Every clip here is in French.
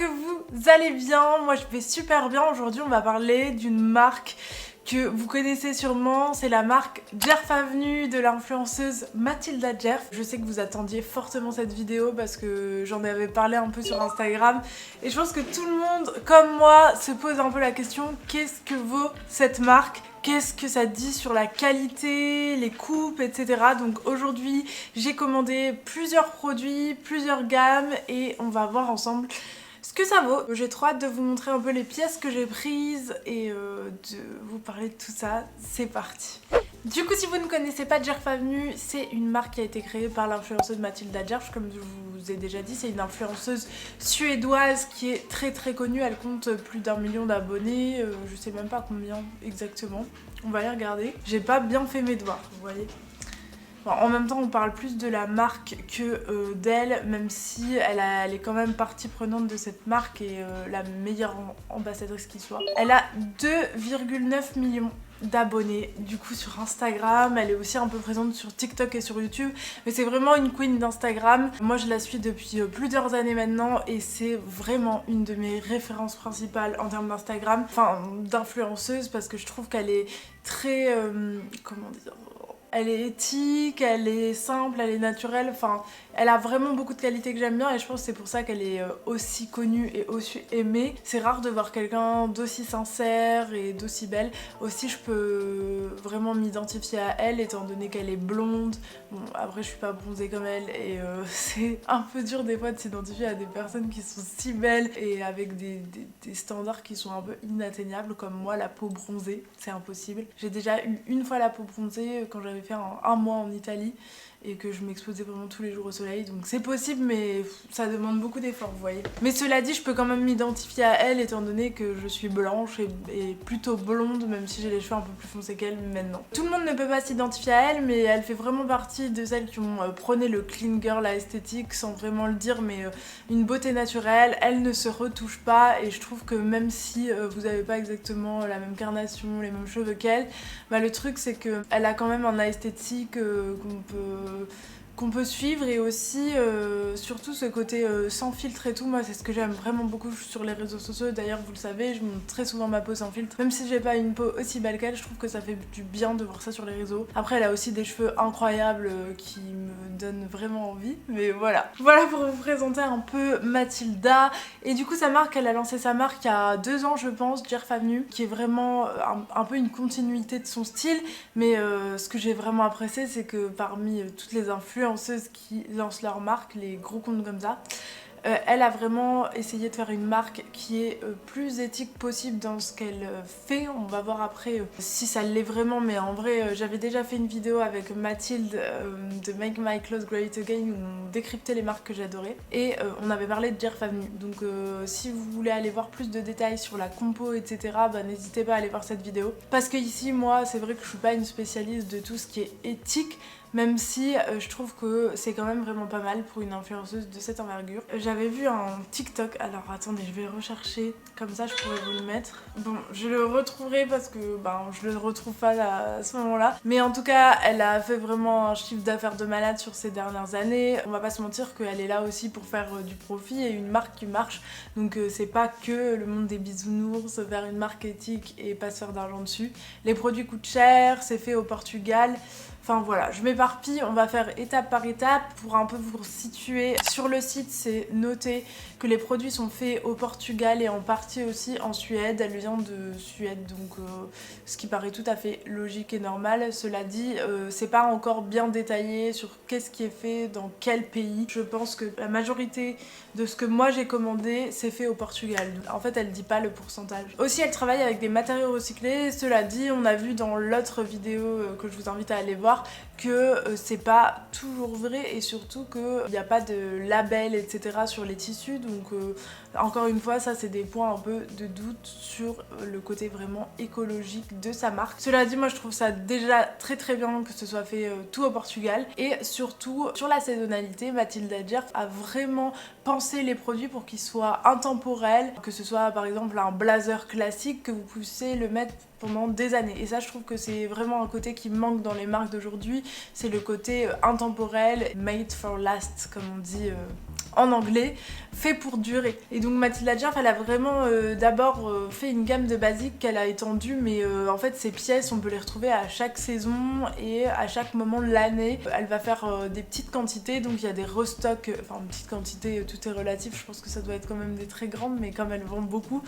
que vous allez bien. Moi je vais super bien. Aujourd'hui on va parler d'une marque que vous connaissez sûrement, c'est la marque Djerf Avenue de l'influenceuse Mathilda Djerf. Je sais que vous attendiez fortement cette vidéo parce que j'en avais parlé un peu sur Instagram et je pense que tout le monde, comme moi, se pose un peu la question, qu'est-ce que vaut cette marque ? Qu'est-ce que ça dit sur la qualité, les coupes, etc. Donc aujourd'hui, j'ai commandé plusieurs produits, plusieurs gammes et on va voir ensemble ce que ça vaut. J'ai trop hâte de vous montrer un peu les pièces que j'ai prises et de vous parler de tout ça. C'est parti. Du coup, si vous ne connaissez pas Djerf Avenue, c'est une marque qui a été créée par l'influenceuse Mathilda Djerf. Comme je vous ai déjà dit, c'est une influenceuse suédoise qui est très connue. Elle compte plus d'1 million d'abonnés. Je sais même pas combien exactement. On va aller regarder. J'ai pas bien fait mes devoirs, vous voyez. Bon, en même temps, on parle plus de la marque que d'elle, même si elle est quand même partie prenante de cette marque et la meilleure ambassadrice qui soit. Elle a 2,9 millions d'abonnés du coup sur Instagram. Elle est aussi un peu présente sur TikTok et sur YouTube, mais c'est vraiment une queen d'Instagram. Moi je la suis depuis plusieurs années maintenant et c'est vraiment une de mes références principales en termes d'Instagram, enfin d'influenceuse, parce que je trouve qu'elle est très comment dire, elle est éthique, elle est simple, elle est naturelle, enfin elle a vraiment beaucoup de qualités que j'aime bien et je pense que c'est pour ça qu'elle est aussi connue et aussi aimée. C'est rare de voir quelqu'un d'aussi sincère et d'aussi belle. Aussi je peux vraiment m'identifier à elle étant donné qu'elle est blonde. Bon après je suis pas bronzée comme elle et c'est un peu dur des fois de s'identifier à des personnes qui sont si belles et avec des standards qui sont un peu inatteignables, comme moi la peau bronzée, c'est impossible. J'ai déjà eu une fois la peau bronzée quand j'avais fait un mois en Italie et que je m'exposais vraiment tous les jours au soleil, donc c'est possible mais ça demande beaucoup d'efforts, vous voyez. Mais cela dit, je peux quand même m'identifier à elle étant donné que je suis blanche et plutôt blonde, même si j'ai les cheveux un peu plus foncés qu'elle maintenant. Tout le monde ne peut pas s'identifier à elle, mais elle fait vraiment partie de celles qui ont prôné le clean girl, la esthétique, sans vraiment le dire, mais une beauté naturelle. Elle ne se retouche pas et je trouve que même si vous n'avez pas exactement la même carnation, les mêmes cheveux qu'elle, bah, le truc c'est qu'elle a quand même un esthétique qu'on peut suivre et aussi surtout ce côté sans filtre et tout. Moi c'est ce que j'aime vraiment beaucoup sur les réseaux sociaux, d'ailleurs vous le savez, je montre très souvent ma peau sans filtre, même si j'ai pas une peau aussi belle qu'elle, je trouve que ça fait du bien de voir ça sur les réseaux. Après elle a aussi des cheveux incroyables qui me donnent vraiment envie, mais voilà pour vous présenter un peu Mathilda. Et du coup sa marque, elle a lancé sa marque il y a 2 ans je pense, Djerf Avenue, qui est vraiment un peu une continuité de son style, mais ce que j'ai vraiment apprécié c'est que parmi toutes les influenceuses qui lancent leur marque, les gros comptes comme ça, elle a vraiment essayé de faire une marque qui est plus éthique possible dans ce qu'elle fait. On va voir après si ça l'est vraiment, mais en vrai j'avais déjà fait une vidéo avec Mathilde de Make My Clothes Great Again où on décryptait les marques que j'adorais et on avait parlé de Djerf Avenue. Donc si vous voulez aller voir plus de détails sur la compo etc, bah, n'hésitez pas à aller voir cette vidéo, parce que ici moi c'est vrai que je suis pas une spécialiste de tout ce qui est éthique, même si je trouve que c'est quand même vraiment pas mal pour une influenceuse de cette envergure. J'avais vu un TikTok, alors attendez je vais rechercher, comme ça je pourrais vous le mettre. Bon je le retrouverai parce que je le retrouve pas là, à ce moment là, mais en tout cas elle a fait vraiment un chiffre d'affaires de malade sur ces dernières années. On va pas se mentir qu'elle est là aussi pour faire du profit et une marque qui marche, donc c'est pas que le monde des bisounours, faire une marque éthique et pas se faire d'argent dessus. Les produits coûtent cher, c'est fait au Portugal. Enfin voilà, je m'éparpille, on va faire étape par étape pour un peu vous situer. Sur le site, c'est noté que les produits sont faits au Portugal et en partie aussi en Suède. Elle vient de Suède, donc ce qui paraît tout à fait logique et normal. Cela dit, c'est pas encore bien détaillé sur qu'est-ce qui est fait dans quel pays. Je pense que la majorité de ce que moi j'ai commandé, c'est fait au Portugal. En fait, elle dit pas le pourcentage. Aussi, elle travaille avec des matériaux recyclés. Cela dit, on a vu dans l'autre vidéo que je vous invite à aller voir que c'est pas toujours vrai et surtout qu'il n'y a pas de label etc sur les tissus, donc encore une fois ça c'est des points un peu de doute sur le côté vraiment écologique de sa marque. Cela dit, moi je trouve ça déjà très bien que ce soit fait tout au Portugal, et surtout sur la saisonnalité, Mathilda Djerf a vraiment pensé les produits pour qu'ils soient intemporels, que ce soit par exemple un blazer classique que vous puissiez le mettre pendant des années, et ça je trouve que c'est vraiment un côté qui manque dans les marques d'aujourd'hui, c'est le côté intemporel, made for last comme on dit en anglais, fait pour durer. Et donc Mathilda Djerf, elle a vraiment d'abord fait une gamme de basiques qu'elle a étendue, mais en fait ces pièces on peut les retrouver à chaque saison et à chaque moment de l'année. Elle va faire des petites quantités, donc il y a des restocks, enfin une petite quantité, tout est relatif, je pense que ça doit être quand même des très grandes, mais comme elle vend beaucoup,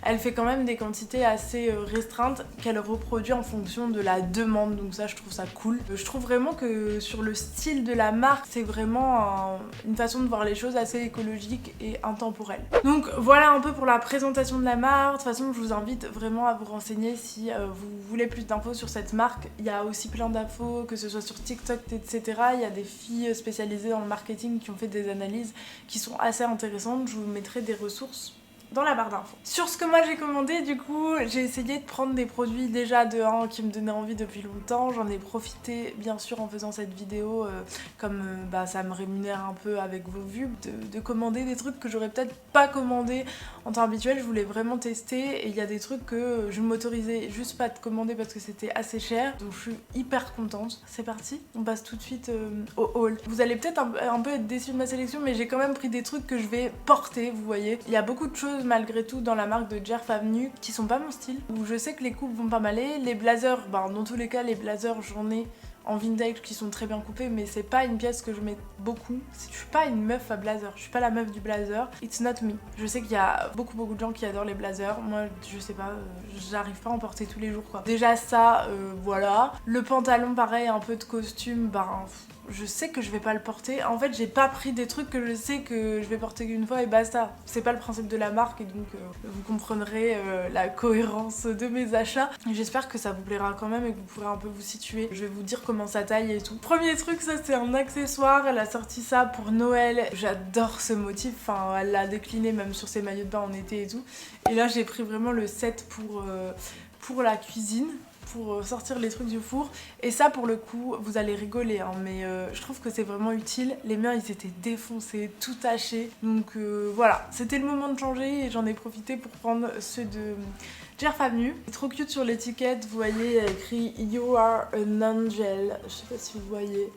elle fait quand même des quantités assez restreintes qu'elle reproduit en fonction de la demande, donc ça je trouve ça cool. Je trouve vraiment que sur le style de la marque, c'est vraiment une façon de voir les choses assez écologique et intemporelle. Donc voilà un peu pour la présentation de la marque. De toute façon je vous invite vraiment à vous renseigner si vous voulez plus d'infos sur cette marque. Il y a aussi plein d'infos, que ce soit sur TikTok, etc. Il y a des filles spécialisées dans le marketing qui ont fait des analyses qui sont assez intéressantes. Je vous mettrai des ressources dans la barre d'infos. Sur ce que moi j'ai commandé, du coup, j'ai essayé de prendre des produits déjà de 1 qui me donnaient envie depuis longtemps. J'en ai profité bien sûr en faisant cette vidéo, comme ça me rémunère un peu avec vos vues, de commander des trucs que j'aurais peut-être pas commandé en temps habituel. Je voulais vraiment tester et il y a des trucs que je m'autorisais juste pas de commander parce que c'était assez cher. Donc je suis hyper contente. C'est parti, on passe tout de suite au haul. Vous allez peut-être un peu être déçus de ma sélection, mais j'ai quand même pris des trucs que je vais porter, vous voyez. Il y a beaucoup de choses malgré tout dans la marque de Djerf Avenue qui sont pas mon style, où je sais que les coupes vont pas m'aller. Les blazers, dans tous les cas les blazers j'en ai en vintage qui sont très bien coupés, mais c'est pas une pièce que je mets beaucoup. Je suis pas une meuf à blazer, je suis pas la meuf du blazer, it's not me. Je sais qu'il y a beaucoup de gens qui adorent les blazers, moi je sais pas, j'arrive pas à en porter tous les jours quoi. Déjà ça, voilà. Le pantalon pareil, un peu de costume, je sais que je vais pas le porter. En fait, j'ai pas pris des trucs que je sais que je vais porter une fois et basta. C'est pas le principe de la marque et donc vous comprendrez la cohérence de mes achats. J'espère que ça vous plaira quand même et que vous pourrez un peu vous situer. Je vais vous dire comment ça taille et tout. Premier truc, ça c'est un accessoire. Elle a sorti ça pour Noël. J'adore ce motif. Enfin, elle l'a décliné même sur ses maillots de bain en été et tout. Et là, j'ai pris vraiment le set pour la cuisine, pour sortir les trucs du four. Et ça pour le coup vous allez rigoler hein, mais je trouve que c'est vraiment utile. Les miens ils étaient défoncés, tout tachés, donc voilà, c'était le moment de changer et j'en ai profité pour prendre ceux de Djerf Avenue. C'est trop cute sur l'étiquette, vous voyez il y a écrit You are an angel, je sais pas si vous voyez,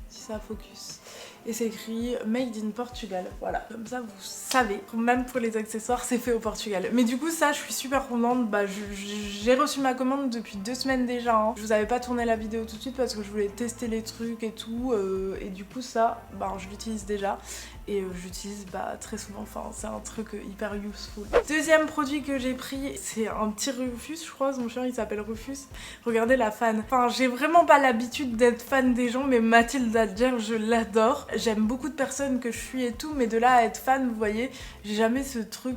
si ça focus. Et c'est écrit Made in Portugal, voilà, comme ça vous savez, même pour les accessoires c'est fait au Portugal. Mais du coup ça je suis super contente, j'ai reçu ma commande depuis 2 semaines déjà hein. Je vous avais pas tourné la vidéo tout de suite parce que je voulais tester les trucs et tout, et du coup ça, je l'utilise déjà. Et j'utilise très souvent, enfin c'est un truc hyper useful. Deuxième produit que j'ai pris, c'est un petit Rufus, je crois, mon chien il s'appelle Rufus. Regardez la fan. Enfin j'ai vraiment pas l'habitude d'être fan des gens, mais Mathilda Djerf je l'adore. J'aime beaucoup de personnes que je suis et tout, mais de là à être fan, vous voyez, j'ai jamais ce truc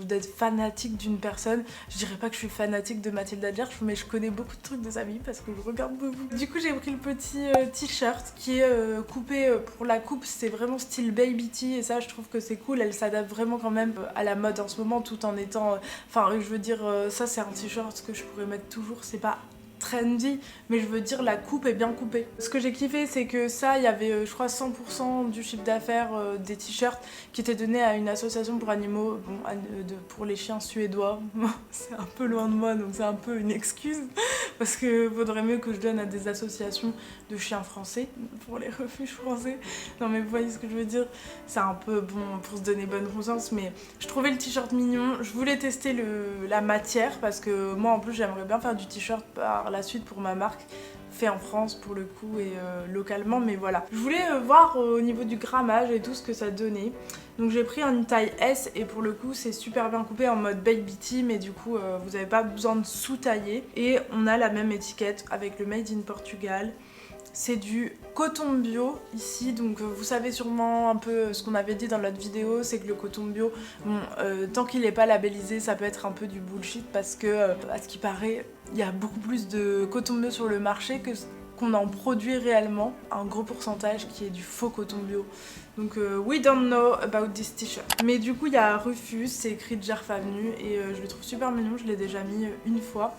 d'être fanatique d'une personne. Je dirais pas que je suis fanatique de Mathilda Djerf, mais je connais beaucoup de trucs de sa vie parce que je regarde beaucoup. Du coup j'ai pris le petit t-shirt qui est coupé pour la coupe, c'est vraiment style baby. Et ça je trouve que c'est cool, elle s'adapte vraiment quand même à la mode en ce moment tout en étant, enfin je veux dire ça c'est un t-shirt que je pourrais mettre toujours, c'est pas trendy, mais je veux dire la coupe est bien coupée. Ce que j'ai kiffé c'est que ça il y avait je crois 100% du chiffre d'affaires des t-shirts qui étaient donnés à une association pour animaux, pour les chiens suédois. C'est un peu loin de moi donc c'est un peu une excuse parce que faudrait mieux que je donne à des associations de chiens français pour les refuges français. Non mais vous voyez ce que je veux dire, c'est un peu pour se donner bonne conscience, mais je trouvais le t-shirt mignon. Je voulais tester la matière parce que moi en plus j'aimerais bien faire du t-shirt par la suite pour ma marque, fait en France pour le coup et localement, mais voilà. Je voulais voir au niveau du grammage et tout ce que ça donnait. Donc j'ai pris une taille S et pour le coup c'est super bien coupé en mode baby tee, mais du coup vous n'avez pas besoin de sous-tailler. Et on a la même étiquette avec le Made in Portugal. C'est du coton bio ici, donc vous savez sûrement un peu ce qu'on avait dit dans l'autre vidéo, c'est que le coton bio, tant qu'il n'est pas labellisé, ça peut être un peu du bullshit parce que, à ce qui paraît, il y a beaucoup plus de coton bio sur le marché qu'on en produit réellement, un gros pourcentage qui est du faux coton bio. Donc we don't know about this t-shirt. Mais du coup il y a Rufus, c'est écrit Djerf Avenue et je le trouve super mignon, je l'ai déjà mis une fois.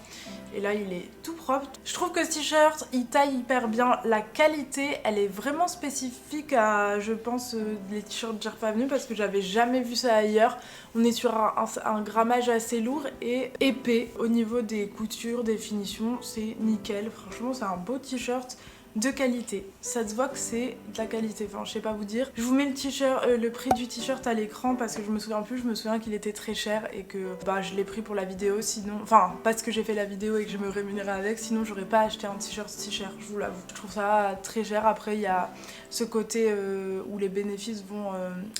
Et là il est tout propre. Je trouve que ce t-shirt il taille hyper bien, la qualité elle est vraiment spécifique à je pense les t-shirts Djerf Avenue parce que j'avais jamais vu ça ailleurs. On est sur un grammage assez lourd et épais au niveau des coutures, des finitions, c'est nickel. Franchement c'est un beau t-shirt. de qualité. Ça se voit que c'est de la qualité, enfin je sais pas vous dire. Je vous mets le t-shirt, le prix du t-shirt à l'écran parce que je me souviens plus, je me souviens qu'il était très cher et que bah je l'ai pris pour la vidéo, sinon, enfin parce que j'ai fait la vidéo et que je me rémunérais avec, sinon j'aurais pas acheté un t-shirt si cher, je vous l'avoue. Je trouve ça très cher. Après il y a ce côté où les bénéfices vont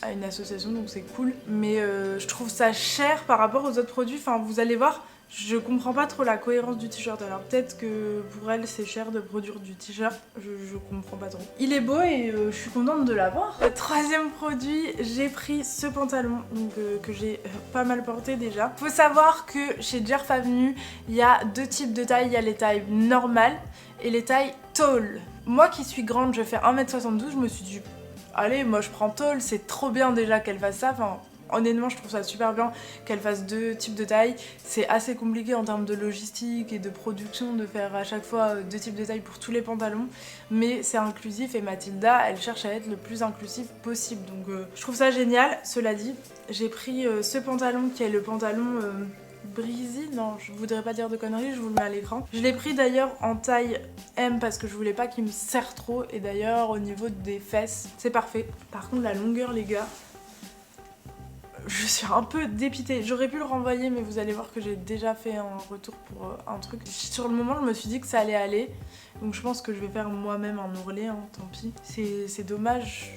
à une association, donc c'est cool, mais je trouve ça cher par rapport aux autres produits. Enfin vous allez voir, je comprends pas trop la cohérence du t-shirt. Alors peut-être que pour elle c'est cher de produire du t-shirt, je comprends pas trop. Il est beau et je suis contente de l'avoir. Le troisième produit, j'ai pris ce pantalon donc, que j'ai pas mal porté déjà. Faut savoir que chez Jerf Avenue, il y a deux types de tailles. Il y a les tailles normales et les tailles tall. Moi qui suis grande, je fais 1m72, je me suis dit allez, moi je prends tall, c'est trop bien déjà qu'elle fasse ça. Enfin, honnêtement, je trouve ça super bien qu'elle fasse deux types de tailles. C'est assez compliqué en termes de logistique et de production de faire à chaque fois deux types de tailles pour tous les pantalons. Mais c'est inclusif et Mathilda, elle cherche à être le plus inclusif possible. Donc je trouve ça génial. Cela dit, j'ai pris ce pantalon qui est le pantalon... Breezy, non je voudrais pas dire de conneries, je vous le mets à l'écran. Je l'ai pris d'ailleurs en taille M parce que je voulais pas qu'il me serre trop, et d'ailleurs au niveau des fesses c'est parfait. Par contre la longueur les gars, je suis un peu dépitée. J'aurais pu le renvoyer mais vous allez voir que j'ai déjà fait un retour pour un truc. Sur le moment je me suis dit que ça allait aller, donc je pense que je vais faire moi-même un ourlet, hein, tant pis. C'est dommage,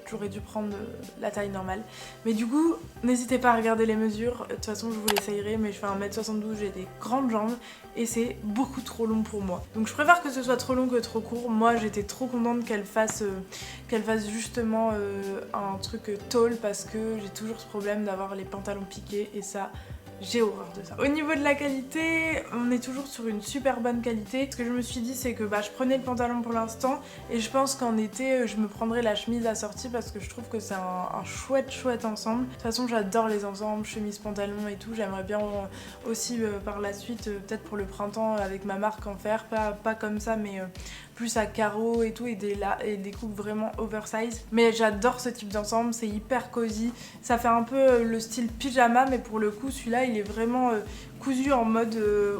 j'aurais dû prendre la taille normale. Mais du coup, n'hésitez pas à regarder les mesures. De toute façon, je vous l'essayerai, mais je fais 1m72, j'ai des grandes jambes et c'est beaucoup trop long pour moi. Donc je préfère que ce soit trop long que trop court. Moi, j'étais trop contente qu'elle fasse justement un truc tall parce que j'ai toujours ce problème d'avoir les pantalons piqués et ça... j'ai horreur de ça. Au niveau de la qualité, on est toujours sur une super bonne qualité. Ce que je me suis dit, c'est que bah, je prenais le pantalon pour l'instant et je pense qu'en été, je me prendrai la chemise assortie parce que je trouve que c'est un chouette ensemble. De toute façon, j'adore les ensembles, chemise, pantalon et tout. J'aimerais bien aussi par la suite, peut-être pour le printemps, avec ma marque en faire. Pas comme ça, mais plus à carreaux et tout, et des coupes vraiment oversize. Mais j'adore ce type d'ensemble, c'est hyper cosy. Ça fait un peu le style pyjama, mais pour le coup, celui-là, il est vraiment cousu en mode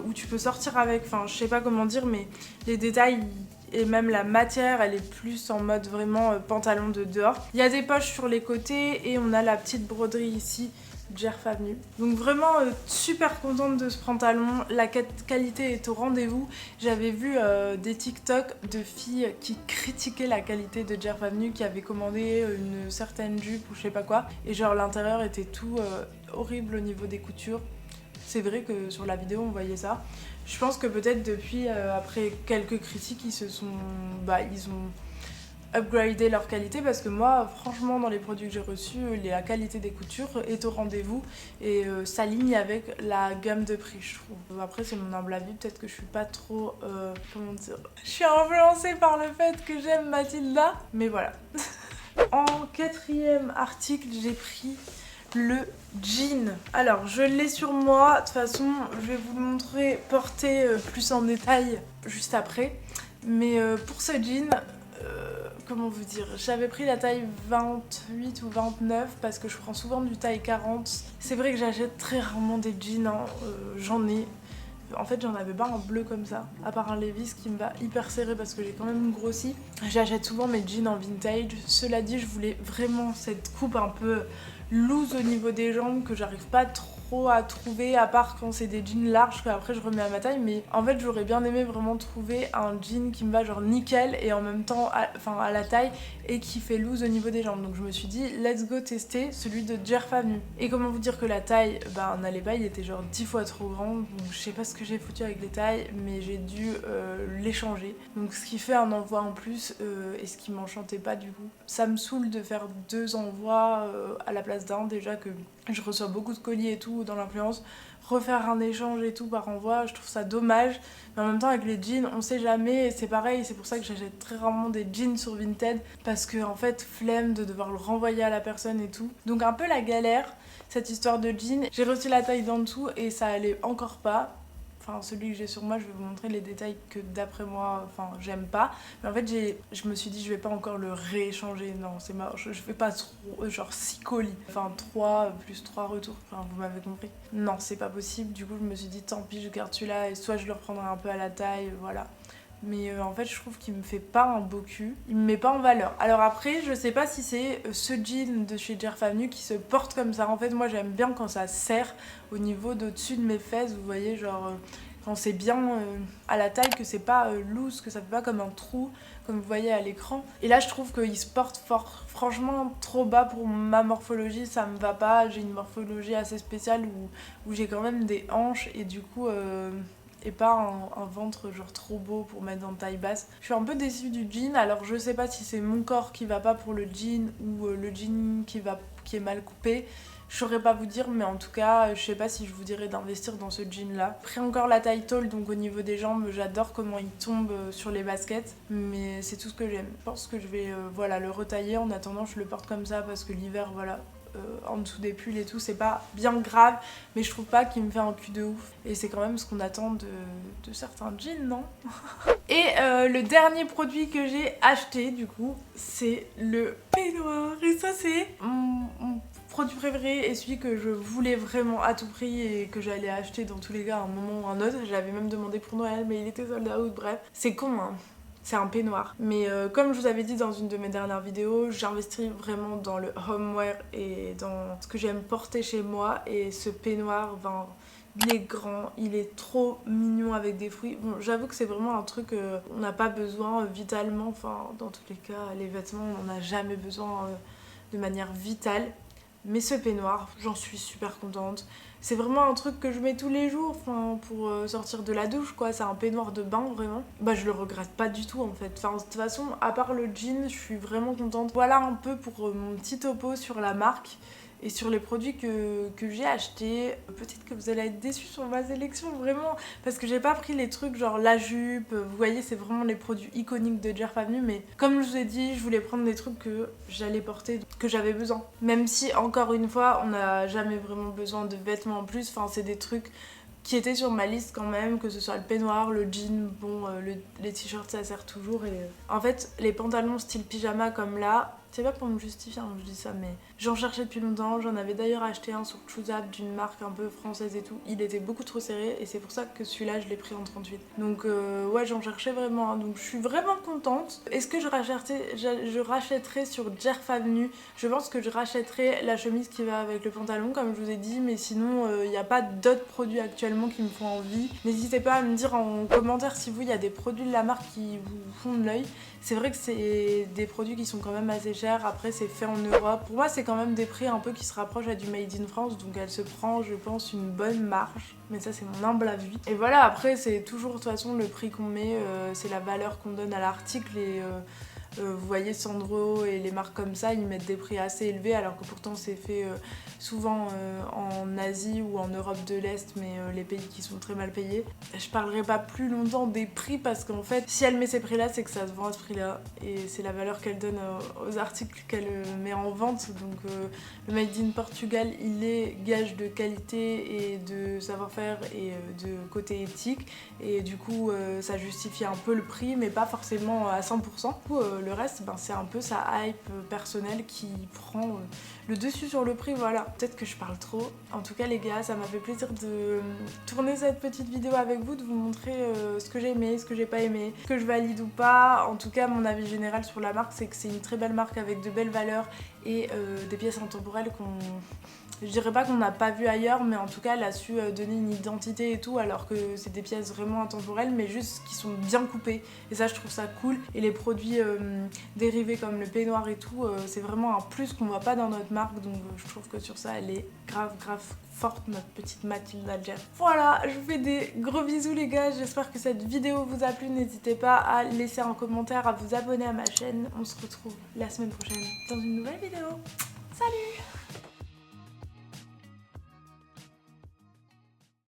où tu peux sortir avec. Enfin, je sais pas comment dire, mais les détails et même la matière, elle est plus en mode vraiment pantalon de dehors. Il y a des poches sur les côtés et on a la petite broderie ici. Jerf Avenue. Donc vraiment super contente de ce pantalon, la qualité est au rendez-vous. J'avais vu des TikTok de filles qui critiquaient la qualité de Jerf Avenue, qui avaient commandé une certaine jupe ou je sais pas quoi, et genre l'intérieur était tout horrible au niveau des coutures. C'est vrai que sur la vidéo on voyait ça. Je pense que peut-être depuis, après quelques critiques, ils ont upgrader leur qualité, parce que moi franchement dans les produits que j'ai reçus, la qualité des coutures est au rendez-vous et s'aligne avec la gamme de prix, je trouve. Après c'est mon humble avis, peut-être que je suis pas trop comment dire, je suis influencée par le fait que j'aime Mathilda, mais voilà. En quatrième article, j'ai pris le jean. Alors je l'ai sur moi, de toute façon je vais vous le montrer porté plus en détail juste après, mais pour ce jean, comment vous dire, j'avais pris la taille 28 ou 29 parce que je prends souvent du taille 40. C'est vrai que j'achète très rarement des jeans, hein. J'en ai. En fait, j'en avais pas un bleu comme ça, à part un Levi's qui me va hyper serré parce que j'ai quand même grossi. J'achète souvent mes jeans en vintage. Cela dit, je voulais vraiment cette coupe un peu loose au niveau des jambes que j'arrive pas trop à trouver, à part quand c'est des jeans larges qu'après je remets à ma taille. Mais en fait, j'aurais bien aimé vraiment trouver un jean qui me va genre nickel et en même temps à la taille et qui fait loose au niveau des jambes. Donc je me suis dit let's go tester celui de Jerf Avenue. Et comment vous dire que la taille, n'allait pas, il était genre 10 fois trop grand. Donc je sais pas ce que j'ai foutu avec les tailles, mais j'ai dû les changer. Donc ce qui fait un envoi en plus et ce qui m'enchantait pas du coup. Ça me saoule de faire 2 envois à la place d'un, déjà que je reçois beaucoup de colis et tout dans l'influence. Refaire un échange et tout par envoi, je trouve ça dommage. Mais en même temps avec les jeans, on sait jamais, et c'est pareil, c'est pour ça que j'achète très rarement des jeans sur Vinted, parce que en fait flemme de devoir le renvoyer à la personne et tout. Donc un peu la galère cette histoire de jean. J'ai reçu la taille d'en dessous et ça allait encore pas. Enfin celui que j'ai sur moi, je vais vous montrer les détails que d'après moi, j'aime pas. Mais en fait je me suis dit je vais pas encore le rééchanger, non c'est mort, je fais pas trop, genre 6 colis. Enfin 3 plus 3 retours, enfin vous m'avez compris. Non c'est pas possible, du coup je me suis dit tant pis je garde celui-là et soit je le reprendrai un peu à la taille, voilà. mais en fait je trouve qu'il me fait pas un beau cul, il me met pas en valeur. Alors après je sais pas si c'est ce jean de chez Jerf Avenue qui se porte comme ça. En fait moi j'aime bien quand ça serre au niveau d'au-dessus de mes fesses, vous voyez, genre quand c'est bien à la taille, que c'est pas loose, que ça fait pas comme un trou comme vous voyez à l'écran. Et là je trouve qu'il se porte franchement trop bas pour ma morphologie, ça me va pas. J'ai une morphologie assez spéciale où j'ai quand même des hanches et du coup et pas un ventre genre trop beau pour mettre en taille basse. Je suis un peu déçue du jean, alors je sais pas si c'est mon corps qui va pas pour le jean ou le jean qui est mal coupé. Je saurais pas vous dire, mais en tout cas, je sais pas si je vous dirais d'investir dans ce jean là. Après encore la taille tall, donc au niveau des jambes, j'adore comment il tombe sur les baskets, mais c'est tout ce que j'aime. Je pense que je vais voilà, le retailler. En attendant, je le porte comme ça parce que l'hiver, voilà, en dessous des pulls et tout, c'est pas bien grave, mais je trouve pas qu'il me fait un cul de ouf. Et c'est quand même ce qu'on attend de certains jeans, non? Et le dernier produit que j'ai acheté, du coup, c'est le peignoir. Et ça, c'est mon produit préféré et celui que je voulais vraiment à tout prix et que j'allais acheter dans tous les cas à un moment ou un autre. Je l'avais même demandé pour Noël, mais il était sold out, bref. C'est con, hein. C'est un peignoir. Mais comme je vous avais dit dans une de mes dernières vidéos, j'investis vraiment dans le homeware et dans ce que j'aime porter chez moi. Et ce peignoir, ben, il est grand, il est trop mignon avec des fruits. Bon, j'avoue que c'est vraiment un truc on n'a pas besoin vitalement. Enfin, dans tous les cas, les vêtements, on n'en a jamais besoin de manière vitale. Mais ce peignoir, j'en suis super contente. C'est vraiment un truc que je mets tous les jours, enfin, pour sortir de la douche, quoi. C'est un peignoir de bain, vraiment. Bah, je le regrette pas du tout, en fait. Enfin, de toute façon, à part le jean, je suis vraiment contente. Voilà un peu pour mon petit topo sur la marque et sur les produits que j'ai achetés. Peut-être que vous allez être déçus sur ma sélection, vraiment, parce que j'ai pas pris les trucs genre la jupe. Vous voyez, c'est vraiment les produits iconiques de Jerf Avenue, mais comme je vous ai dit, je voulais prendre des trucs que j'allais porter, que j'avais besoin. Même si, encore une fois, on n'a jamais vraiment besoin de vêtements en plus, enfin, c'est des trucs qui étaient sur ma liste quand même, que ce soit le peignoir, le jean, bon, les t-shirts ça sert toujours. Et en fait, les pantalons style pyjama comme là, c'est pas pour me justifier, hein, je dis ça, mais j'en cherchais depuis longtemps. J'en avais d'ailleurs acheté un sur Choosap d'une marque un peu française et tout. Il était beaucoup trop serré et c'est pour ça que celui-là je l'ai pris en 38. Donc ouais, j'en cherchais vraiment un. Donc je suis vraiment contente. Est-ce que je rachèterai sur Jerf Avenue? Je pense que je rachèterai la chemise qui va avec le pantalon comme je vous ai dit, mais sinon il n'y a pas d'autres produits actuellement qui me font envie. N'hésitez pas à me dire en commentaire si vous, il y a des produits de la marque qui vous font de l'œil. C'est vrai que c'est des produits qui sont quand même assez chers. Après, c'est fait en Europe. Pour moi, c'est quand même des prix un peu qui se rapprochent à du Made in France. Donc elle se prend, je pense, une bonne marge. Mais ça, c'est mon humble avis. Et voilà, après, c'est toujours de toute façon le prix qu'on met. C'est la valeur qu'on donne à l'article. Et vous voyez, Sandro et les marques comme ça, ils mettent des prix assez élevés. Alors que pourtant, c'est fait souvent en Asie ou en Europe de l'Est. Mais les pays qui sont très mal payés. Je parlerai pas plus longtemps des prix parce qu'en fait, si elle met ces prix-là, c'est que ça se vend à ce prix-là. Et c'est la valeur qu'elle donne aux articles qu'elle met en vente. Donc le Made in Portugal, il est gage de qualité et de savoir-faire et de côté éthique. Et du coup, ça justifie un peu le prix, mais pas forcément à 100%. Du coup, le reste, ben, c'est un peu sa hype personnelle qui prend le dessus sur le prix, voilà. Peut-être que je parle trop. En tout cas, les gars, ça m'a fait plaisir de tourner cette petite vidéo avec vous, de vous montrer ce que j'ai aimé, ce que j'ai pas aimé, ce que je valide ou pas. En tout cas, mon avis général sur la marque, c'est que c'est une très belle marque avec de belles valeurs et des pièces intemporelles qu'on... Je dirais pas qu'on n'a pas vu ailleurs, mais en tout cas elle a su donner une identité et tout, alors que c'est des pièces vraiment intemporelles, mais juste qui sont bien coupées. Et ça, je trouve ça cool. Et les produits dérivés comme le peignoir et tout, c'est vraiment un plus qu'on voit pas dans notre marque. Donc je trouve que sur ça, elle est grave forte, notre petite Mathilde Jerf. Voilà, je vous fais des gros bisous les gars. J'espère que cette vidéo vous a plu. N'hésitez pas à laisser un commentaire, à vous abonner à ma chaîne. On se retrouve la semaine prochaine dans une nouvelle vidéo. Salut!